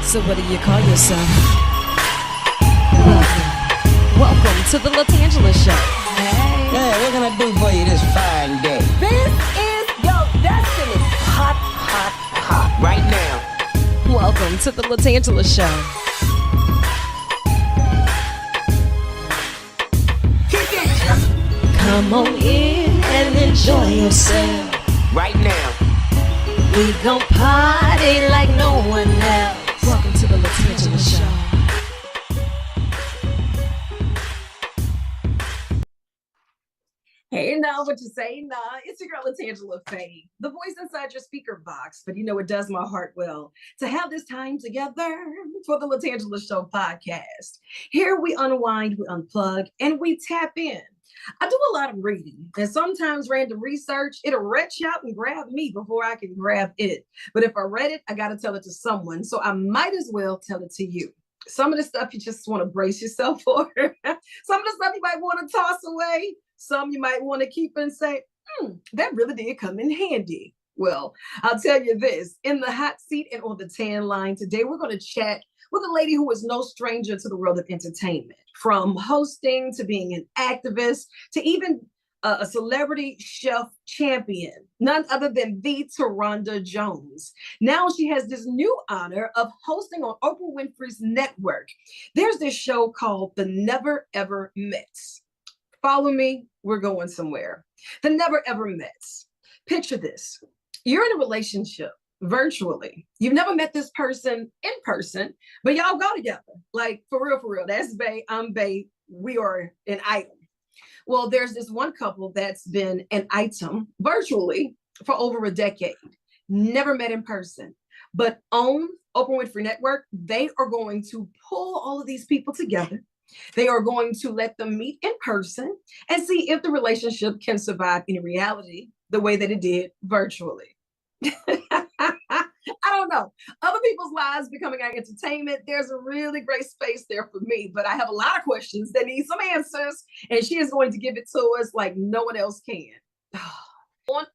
So what do you call yourself? Welcome to the LaTangela Show. Hey. Yeah, what can I do for you this fine day? This is your destiny. Hot, hot, hot. Right now. Welcome to the LaTangela Show. Kick it. Come on in and enjoy yourself. Right now. We gon' party like no one else. Welcome to the LaTangela Show. Hey, now what you say? Nah, it's your girl LaTangela Faye, the voice inside your speaker box. But you know, it does my heart well to have this time together for the LaTangela Show podcast. Here we unwind, we unplug, and we tap in. I do a lot of reading, and sometimes random research, it'll reach out and grab me before I can grab it. But if I read it, I got to tell it to someone, so I might as well tell it to you. Some of the stuff you just want to brace yourself for. Some of the stuff you might want to toss away. Some you might want to keep and say, that really did come in handy. Well, I'll tell you this, in the hot seat and on the tan line today, we're going to chat with a lady who is no stranger to the world of entertainment, from hosting to being an activist to even a celebrity chef champion, none other than the Taronda Jones. Now she has this new honor of hosting on Oprah Winfrey's network. There's this show called The Never Ever Mets. Follow me, we're going somewhere. The Never Ever Mets. Picture this. You're in a relationship virtually. You've never met this person in person, but y'all go together. Like, for real. That's Bae, I'm Bae, we are an item. Well, there's this one couple that's been an item virtually for over a decade. Never met in person, but on Oprah Winfrey Network, they are going to pull all of these people together. They are going to let them meet in person and see if the relationship can survive in reality the way that it did virtually. I don't know. Other people's lives becoming our entertainment. There's a really great space there for me, but I have a lot of questions that need some answers, and she is going to give it to us like no one else can.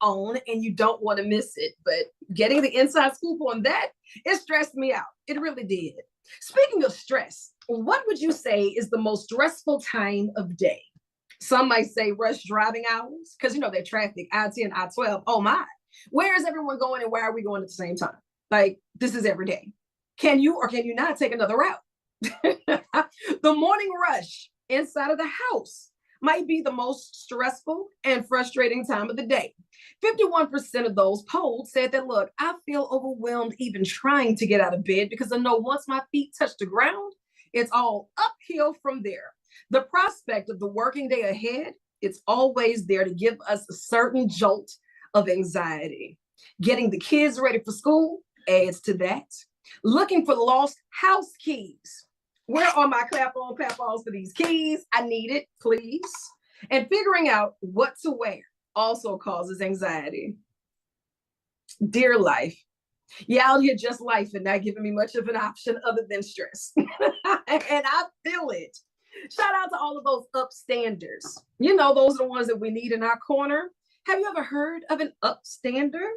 On, and you don't want to miss it, but getting the inside scoop on that, it stressed me out. It really did. Speaking of stress, what would you say is the most stressful time of day? Some might say rush driving hours, because you know they're traffic, I-10, I-12. Oh my. Where is everyone going and why are we going at the same time? Like, this is every day. Can you or can you not take another route? The morning rush inside of the house might be the most stressful and frustrating time of the day. 51% of those polled said that, look, I feel overwhelmed even trying to get out of bed because I know once my feet touch the ground, it's all uphill from there. The prospect of the working day ahead, it's always there to give us a certain jolt of anxiety. Getting the kids ready for school adds to that. Looking for lost house keys. Where are my clap-ons for these keys? I need it, please. And figuring out what to wear also causes anxiety. Dear life, you're out here just life and not giving me much of an option other than stress. And I feel it. Shout out to all of those upstanders. You know, those are the ones that we need in our corner. Have you ever heard of an upstander?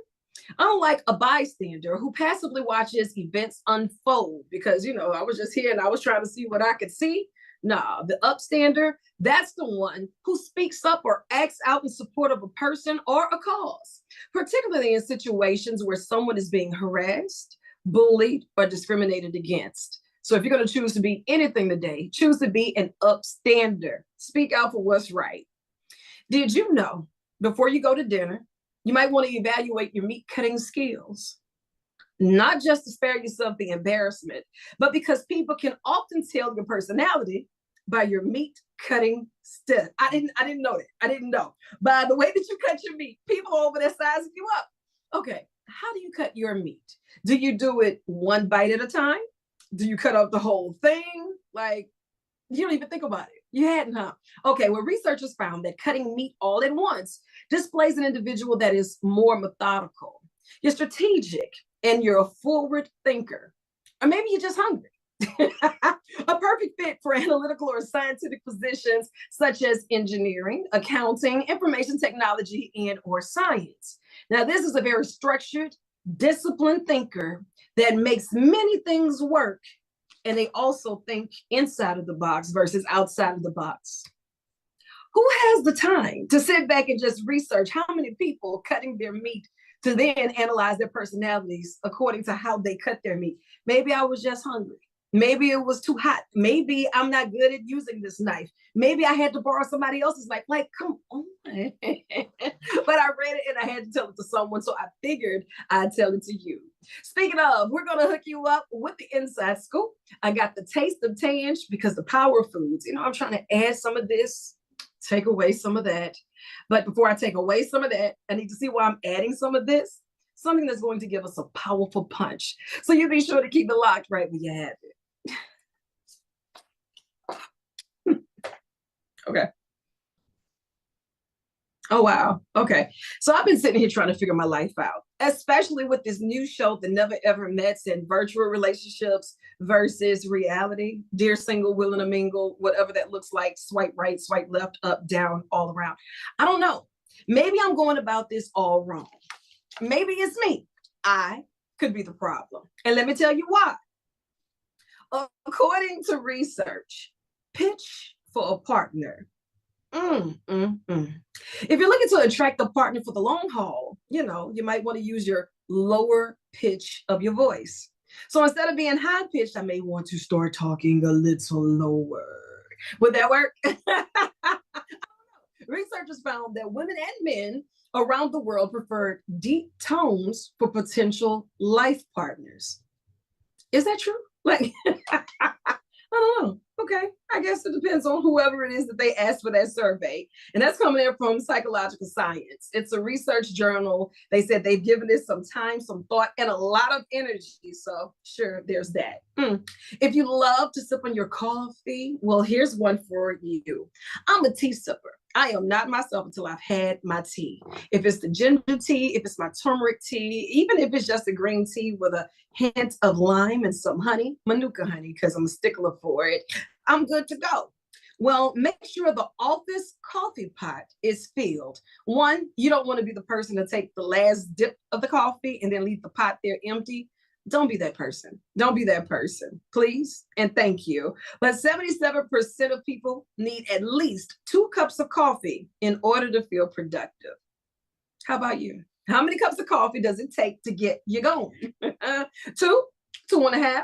Unlike a bystander who passively watches events unfold because, you know, I was just here and I was trying to see what I could see. Nah, the upstander, that's the one who speaks up or acts out in support of a person or a cause, particularly in situations where someone is being harassed, bullied, or discriminated against. So if you're going to choose to be anything today, choose to be an upstander. Speak out for what's right. Did you know, before you go to dinner, you might want to evaluate your meat cutting skills, not just to spare yourself the embarrassment, but because people can often tell your personality by your meat cutting style. I didn't know that. I didn't know. By the way that you cut your meat, people over there sizing you up. Okay, how do you cut your meat? Do you do it one bite at a time? Do you cut up the whole thing? Like, you don't even think about it. You hadn't, huh? Okay, well, researchers found that cutting meat all at once displays an individual that is more methodical. You're strategic and you're a forward thinker. Or maybe you're just hungry. A perfect fit for analytical or scientific positions such as engineering, accounting, information technology, and or science. Now, this is a very structured, disciplined thinker that makes many things work. And they also think inside of the box versus outside of the box. Who has the time to sit back and just research how many people cutting their meat to then analyze their personalities according to how they cut their meat? Maybe I was just hungry. Maybe it was too hot. Maybe I'm not good at using this knife. Maybe I had to borrow somebody else's knife. Like, come on. But I read it and I had to tell it to someone, so I figured I'd tell it to you. Speaking of, we're going to hook you up with the inside scoop. I got the taste of Tange because the power foods, I'm trying to add some of this, take away some of that. But before I take away some of that, I need to see why I'm adding some of this, something that's going to give us a powerful punch. So you be sure to keep it locked right where you have it. Okay. Oh, wow. Okay. So I've been sitting here trying to figure my life out, especially with this new show, The Never Ever Mets, and virtual relationships versus reality. Dear single, willing to mingle, whatever that looks like, swipe right, swipe left, up, down, all around. I don't know. Maybe I'm going about this all wrong. Maybe it's me. I could be the problem. And let me tell you why. According to research, pitch for a partner. If you're looking to attract a partner for the long haul, you might want to use your lower pitch of your voice. So instead of being high pitched, I may want to start talking a little lower. Would that work? I don't know. Researchers found that women and men around the world preferred deep tones for potential life partners. Is that true? Like, I don't know. Okay, I guess it depends on whoever it is that they asked for that survey. And that's coming in from Psychological Science. It's a research journal. They said they've given this some time, some thought, and a lot of energy. So sure, there's that. If you love to sip on your coffee, well, here's one for you. I'm a tea sipper. I am not myself until I've had my tea. If it's the ginger tea, if it's my turmeric tea, even if it's just a green tea with a hint of lime and some honey, Manuka honey, because I'm a stickler for it, I'm good to go. Well, make sure the office coffee pot is filled. One, you don't want to be the person to take the last dip of the coffee and then leave the pot there empty. Don't be that person. Don't be that person, please. And thank you. But 77% of people need at least 2 cups of coffee in order to feel productive. How about you? How many cups of coffee does it take to get you going? 2, 2.5.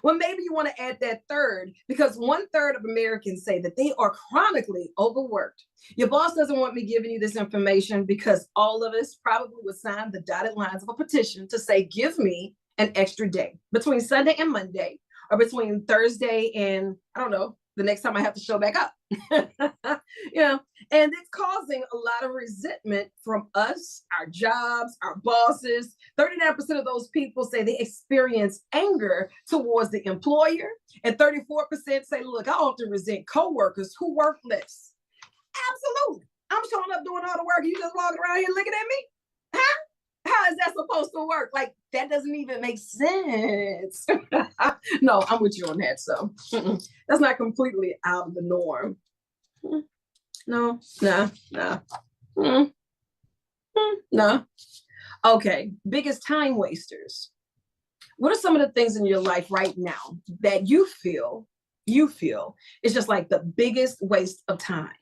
Well, maybe you want to add that third, because 1/3 of Americans say that they are chronically overworked. Your boss doesn't want me giving you this information because all of us probably would sign the dotted lines of a petition to say, give me an extra day between Sunday and Monday, or between Thursday and, I don't know, the next time I have to show back up. And it's causing a lot of resentment from us, our jobs, our bosses. 39% of those people say they experience anger towards the employer, and 34% say, look, I often resent coworkers who work less. Absolutely. I'm showing up doing all the work. You just walking around here looking at me? Huh? How is that supposed to work? Like, that doesn't even make sense. No, I'm with you on that. So that's not completely out of the norm. No. No. Okay, biggest time wasters. What are some of the things in your life right now that you feel is just like the biggest waste of time?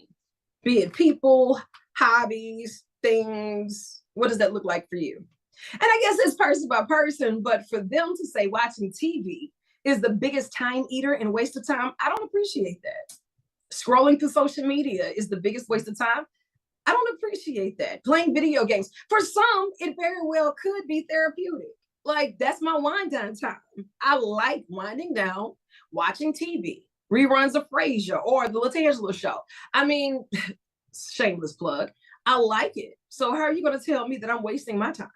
Be it people, hobbies, things. What does that look like for you? And I guess it's person by person, but for them to say watching TV is the biggest time eater and waste of time, I don't appreciate that. Scrolling through social media is the biggest waste of time. I don't appreciate that. Playing video games, for some, it very well could be therapeutic. Like, that's my wind down time. I like winding down, watching TV, reruns of Frasier or the LaTangela Show. I mean, shameless plug. I like it. So how are you going to tell me that I'm wasting my time?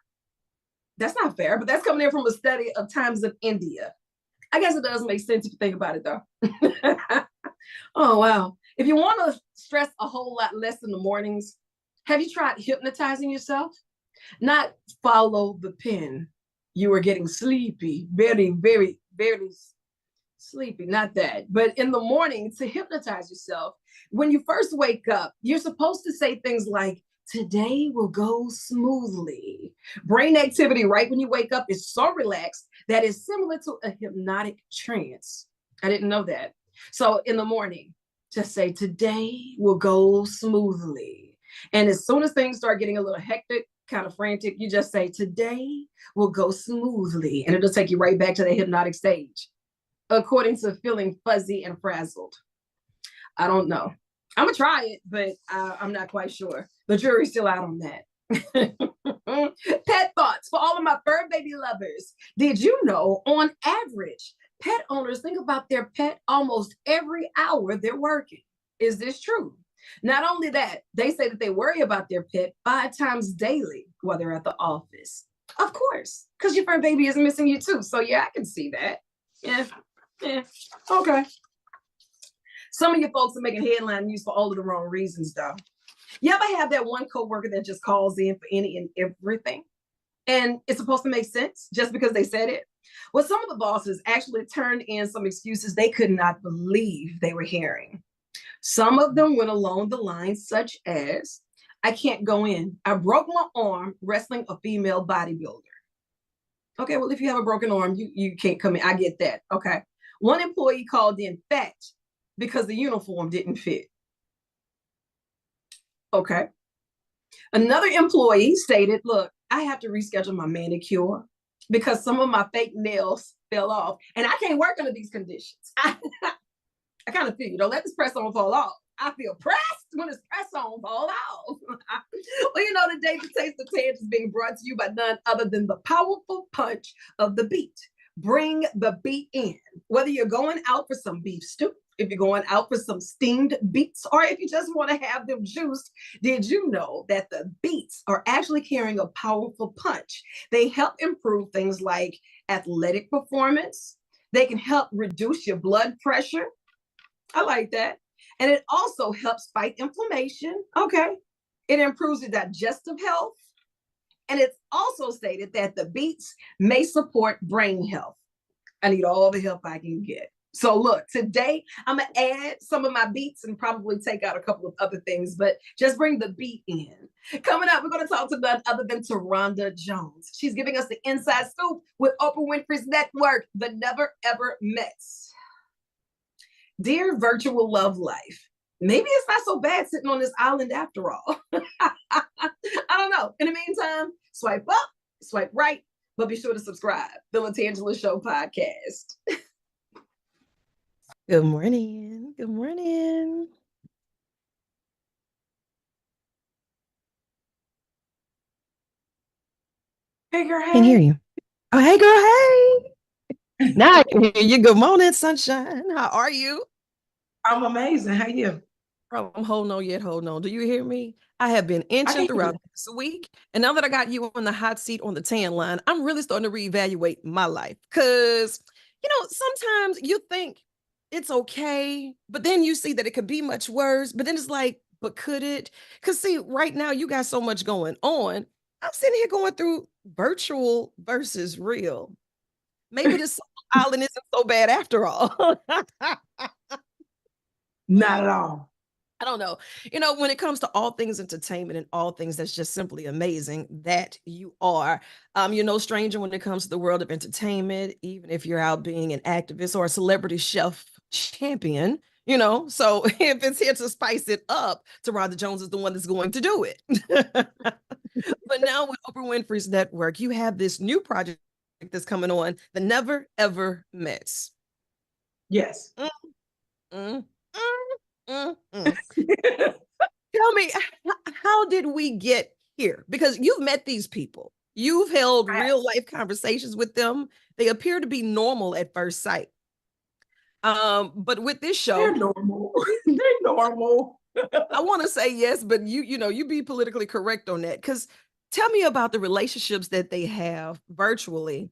That's not fair, but that's coming in from a study of times of India. I guess it does make sense if you think about it, though. Oh, wow. If you want to stress a whole lot less in the mornings, have you tried hypnotizing yourself? Not follow the pen. You are getting sleepy, very, very, very sleepy. Not that. But in the morning, to hypnotize yourself, when you first wake up, you're supposed to say things like, today will go smoothly. Brain activity right when you wake up is so relaxed that is similar to a hypnotic trance. I didn't know that. So in the morning, just say, today will go smoothly. And as soon as things start getting a little hectic, kind of frantic, you just say, today will go smoothly. And it'll take you right back to the hypnotic stage, according to feeling fuzzy and frazzled. I don't know. I'm gonna try it, but I'm not quite sure. The jury's still out on that. Pet thoughts for all of my fur baby lovers. Did you know, on average, pet owners think about their pet almost every hour they're working? Is this true? Not only that, they say that they worry about their pet 5 times daily while they're at the office. Of course, because your fur baby is missing you too. So yeah, I can see that. Yeah, okay. Some of you folks are making headline news for all of the wrong reasons, though. You ever have that one coworker that just calls in for any and everything? And it's supposed to make sense just because they said it? Well, some of the bosses actually turned in some excuses they could not believe they were hearing. Some of them went along the lines such as, I can't go in. I broke my arm wrestling a female bodybuilder. Okay, well, if you have a broken arm, you can't come in. I get that. Okay. One employee called in fat because the uniform didn't fit. Okay. Another employee stated, look, I have to reschedule my manicure because some of my fake nails fell off and I can't work under these conditions. I kind of feel you. Don't let this press on fall off. I feel pressed when this press on fall off. Well, you know, the David Taste of Tangents is being brought to you by none other than the powerful punch of the beet. Bring the beet in. Whether you're going out for some beef stew, if you're going out for some steamed beets, or if you just want to have them juiced, did you know that the beets are actually carrying a powerful punch? They help improve things like athletic performance. They can help reduce your blood pressure. I like that. And it also helps fight inflammation. Okay. It improves your digestive health. And it's also stated that the beets may support brain health. I need all the help I can get. So look, today I'm going to add some of my beets and probably take out a couple of other things, but just bring the beet in. Coming up, we're going to talk to none other than Taronda Jones. She's giving us the inside scoop with Oprah Winfrey's network, The Never Ever Mets. Dear virtual love life, maybe it's not so bad sitting on this island after all. I don't know. In the meantime, swipe up, swipe right, but be sure to subscribe. The LaTangela Show podcast. Good morning. Good morning. Hey, girl. Hey. Can't hear you. Oh, hey, girl. Hey. Now I can hear you. Good morning, sunshine. How are you? I'm amazing. How you? Girl, I'm holding on yet, holding on. Do you hear me? I have been inching throughout this week. And now that I got you on the hot seat on the tan line, I'm really starting to reevaluate my life. Because, you know, sometimes you think it's okay, but then you see that it could be much worse. But then it's like, but could it? Because see, right now you got so much going on. I'm sitting here going through virtual versus real. Maybe this island isn't so bad after all. Not at all. I don't know. You know, when it comes to all things entertainment and all things that's just simply amazing, that you are. You're no stranger when it comes to the world of entertainment, even if you're out being an activist or a celebrity chef champion, you know. So if it's here to spice it up, Taronda Jones is the one that's going to do it. But now with Oprah Winfrey's network, you have this new project that's coming on, The Never Ever Mets. Yes. Tell me, how did we get here? Because you've met these people. You've held real life conversations with them. They appear to be normal at first sight. But with this show, they're normal. They're normal. I want to say yes, but you be politically correct on that. Because tell me about the relationships that they have virtually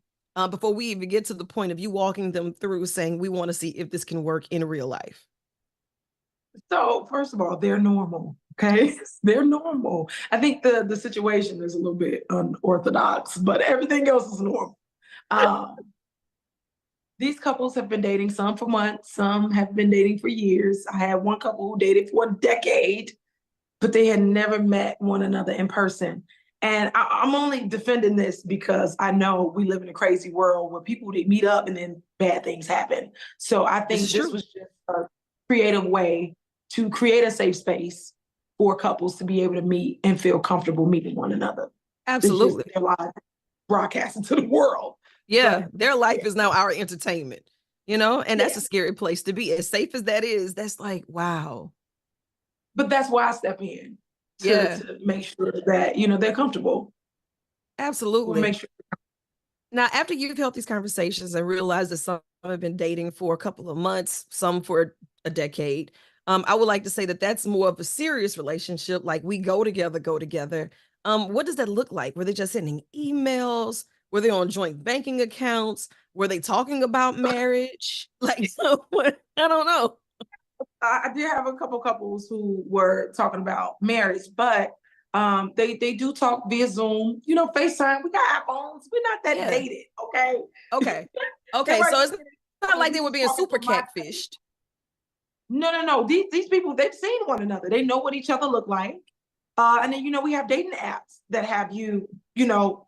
before we even get to the point of you walking them through saying, we want to see if this can work in real life. So first of all, they're normal. Okay. They're normal. I think the situation is a little bit unorthodox, but everything else is normal. These couples have been dating, some for months, some have been dating for years. I had one couple who dated for a decade. but they had never met one another in person. And I'm only defending this because I know we live in a crazy world where people, they meet up and then bad things happen. So I think this was just a creative way to create a safe space for couples to be able to meet and feel comfortable meeting one another. Absolutely. Their lives broadcasting to the world. Yeah, their life is now our entertainment, and that's a scary place to be. As safe as that is, that's like, wow. But that's why I step in to make sure that, they're comfortable. Absolutely. Make sure. Now, after you've held these conversations and realized that some have been dating for a couple of months, some for a decade, I would like to say that that's more of a serious relationship. Like, we go together. What does that look like? Were they just sending emails? Were they on joint banking accounts? Were they talking about marriage? Like, I don't know. I did have a couple couples who were talking about marriage, but they do talk via Zoom, FaceTime. We got iPhones. We're not that dated, okay? Okay. So it's not like they were being super catfished. No. These people, they've seen one another. They know what each other look like. And then, we have dating apps that have you,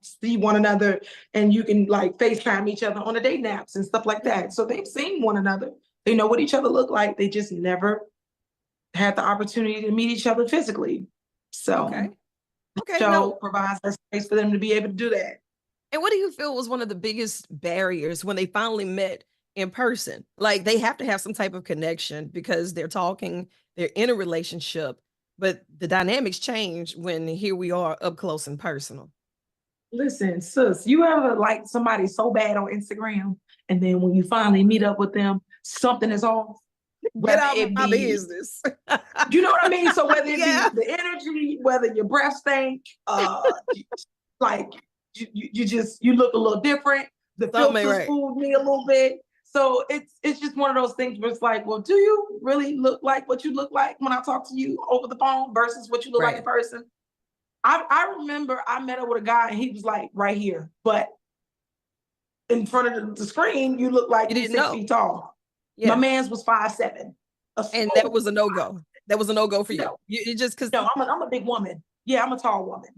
see one another, and you can like FaceTime each other on the dating apps and stuff like that. So they've seen one another. They know what each other look like. They just never had the opportunity to meet each other physically. So the show provides a space for them to be able to do that. And what do you feel was one of the biggest barriers when they finally met in person? Like, they have to have some type of connection because they're talking, they're in a relationship, but the dynamics change when here we are up close and personal. Listen, sis, you ever like somebody so bad on Instagram, and then when you finally meet up with them, something is off? Get out of my business. You know what I mean? So whether it be the energy, whether your breath stink, like you look a little different. The filters fooled me a little bit. So it's just one of those things where it's like, well, do you really look like what you look like when I talk to you over the phone versus what you look like in person? I remember I met up with a guy and he was like right here, but in front of the screen, you look like you're 6 feet tall. Yeah. My man's was 5'7". And that was a no-go. That was a no-go for you. You just because I'm a big woman. Yeah, I'm a tall woman.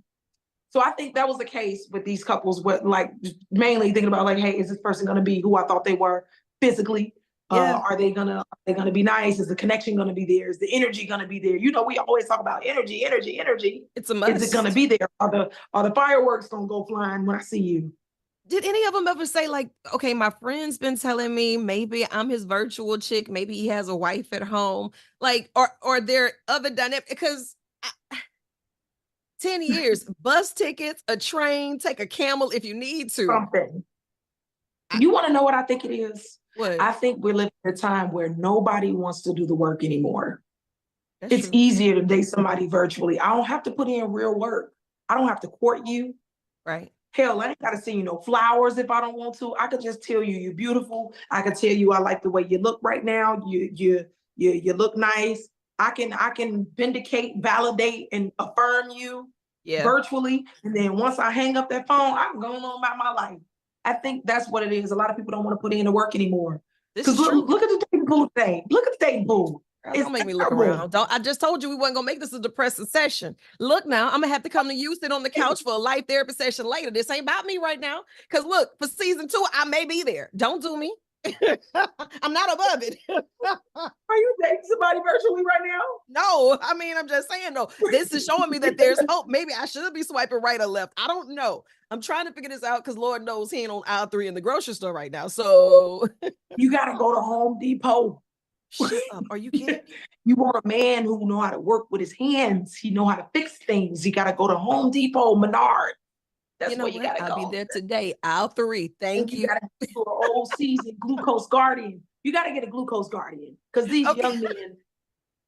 So I think that was the case with these couples, with like mainly thinking about like, hey, is this person gonna be who I thought they were physically? Are they gonna be nice? Is the connection gonna be there? Is the energy gonna be there? We always talk about energy. It's a must. Is it gonna be there? Are the fireworks gonna go flying when I see you? Did any of them ever say like, okay, my friend's been telling me maybe I'm his virtual chick, maybe he has a wife at home, like, or there other dynamic? Because 10 years, bus tickets, a train, take a camel if you need to. Something. You want to know what I think it is? What? I think we're living in a time where nobody wants to do the work anymore. It's true. easier to date somebody virtually. I don't have to put in real work. I don't have to court you. Right. Hell, I ain't got to send you no flowers if I don't want to. I could just tell you you're beautiful. I could tell you I like the way you look right now. You look nice. I can vindicate, validate, and affirm you virtually. And then once I hang up that phone, I'm going on about my life. I think that's what it is. A lot of people don't want to put in the work anymore. Because look at the dating pool today. Look at the dating pool. Don't make me look around. I just told you we weren't gonna make this a depressing session. Look now, I'm gonna have to come to you, sit on the couch for a life therapy session later. This ain't about me right now. Because look, for season 2, I may be there. Don't do me. I'm not above it. Are you dating somebody virtually right now? No, I mean, I'm just saying though, this is showing me that there's hope. Maybe I should be swiping right or left. I don't know. I'm trying to figure this out because Lord knows he ain't on aisle 3 in the grocery store right now. So you gotta go to Home Depot. Shut up. Are you kidding? You want a man who know how to work with his hands. He know how to fix things. You gotta go to Home Depot, Menard. That's where you gotta go. I'll be there today. Aisle 3. Thank you. You gotta go to an old season Glucose Guardian. You gotta get a Glucose Guardian because these young men,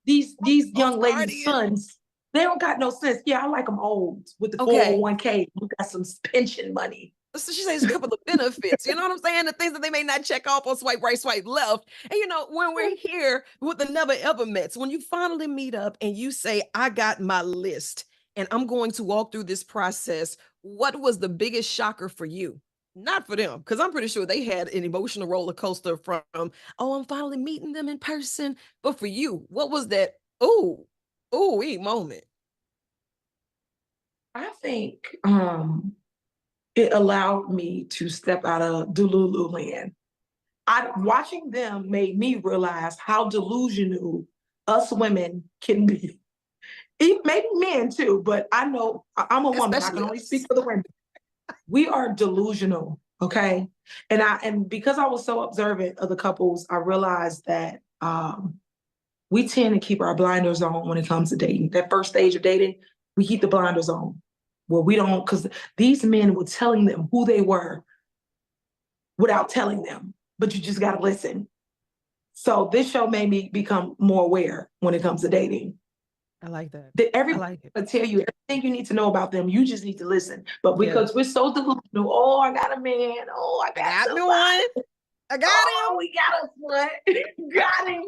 these young ladies' sons, they don't got no sense. Yeah, I like them old with the 401k. You got some pension money. So she says a couple of benefits, you know what I'm saying? The things that they may not check off on swipe right, swipe left. And when we're here with the never ever mets, when you finally meet up and you say, I got my list and I'm going to walk through this process, what was the biggest shocker for you? Not for them, because I'm pretty sure they had an emotional roller coaster from, I'm finally meeting them in person. But for you, what was that, ooh, moment? I think it allowed me to step out of Delulu land. Watching them made me realize how delusional us women can be. Maybe men too, but I know I'm a woman. I can only speak for the women. We are delusional, okay? And because I was so observant of the couples, I realized that we tend to keep our blinders on when it comes to dating. That first stage of dating, we keep the blinders on. Well, we don't, because these men were telling them who they were without telling them, but you just got to listen. So this show made me become more aware when it comes to dating. I like that. Everybody will tell you everything you need to know about them. You just need to listen. But because we're so delusional, oh, I got a man. Oh, I got me one. I got him. We got us one. Got him.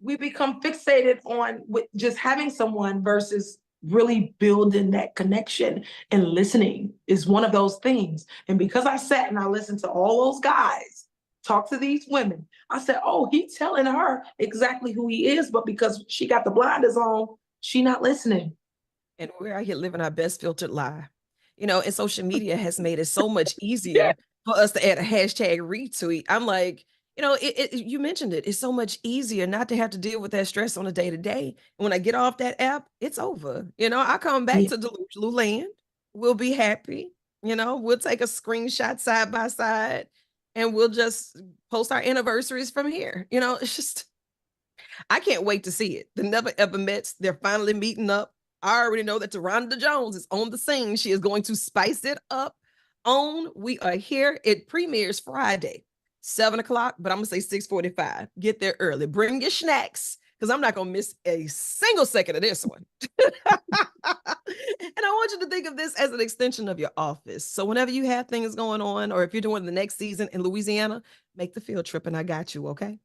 We become fixated on with just having someone versus really building that connection, and listening is one of those things. And because I sat and I listened to all those guys talk to these women, I said, oh, he's telling her exactly who he is, but because she got the blinders on, she not listening. And we're out here living our best filtered lie. You know, and social media has made it so much easier for us to add a hashtag retweet. I'm like, you know, you mentioned it. It's so much easier not to have to deal with that stress on a day-to-day. When I get off that app, it's over. You know, I come back to delusional land. We'll be happy. You know, we'll take a screenshot side by side and we'll just post our anniversaries from here. You know, it's just, I can't wait to see it. The Never Ever Mets, they're finally meeting up. I already know that Taronda Jones is on the scene. She is going to spice it up on We Are Here. It premieres Friday, 7 o'clock, but I'm going to say 6:45. Get there early. Bring your snacks, because I'm not going to miss a single second of this one. And I want you to think of this as an extension of your office. So whenever you have things going on, or if you're doing the next season in Louisiana, make the field trip and I got you, okay?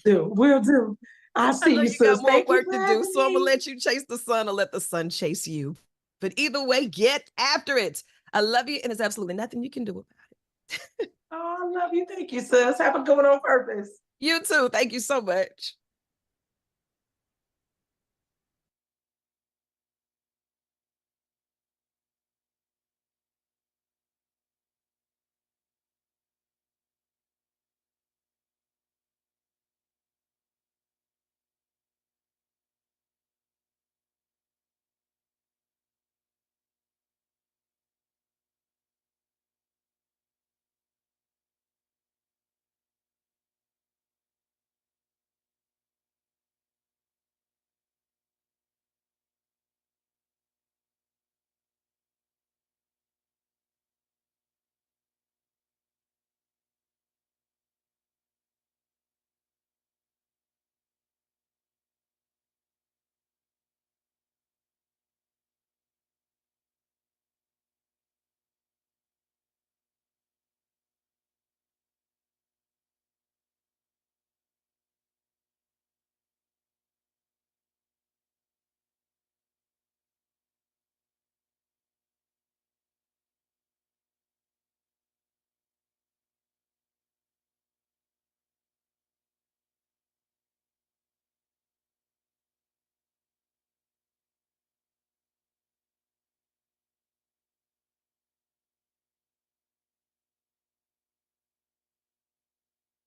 Will do. I see you, sis. Got more work to do, so I'm gonna let you chase the sun or let the sun chase you. But either way, get after it. I love you, and there's absolutely nothing you can do about it. Oh, I love you. Thank you, sis. Have a good one on purpose. You too. Thank you so much.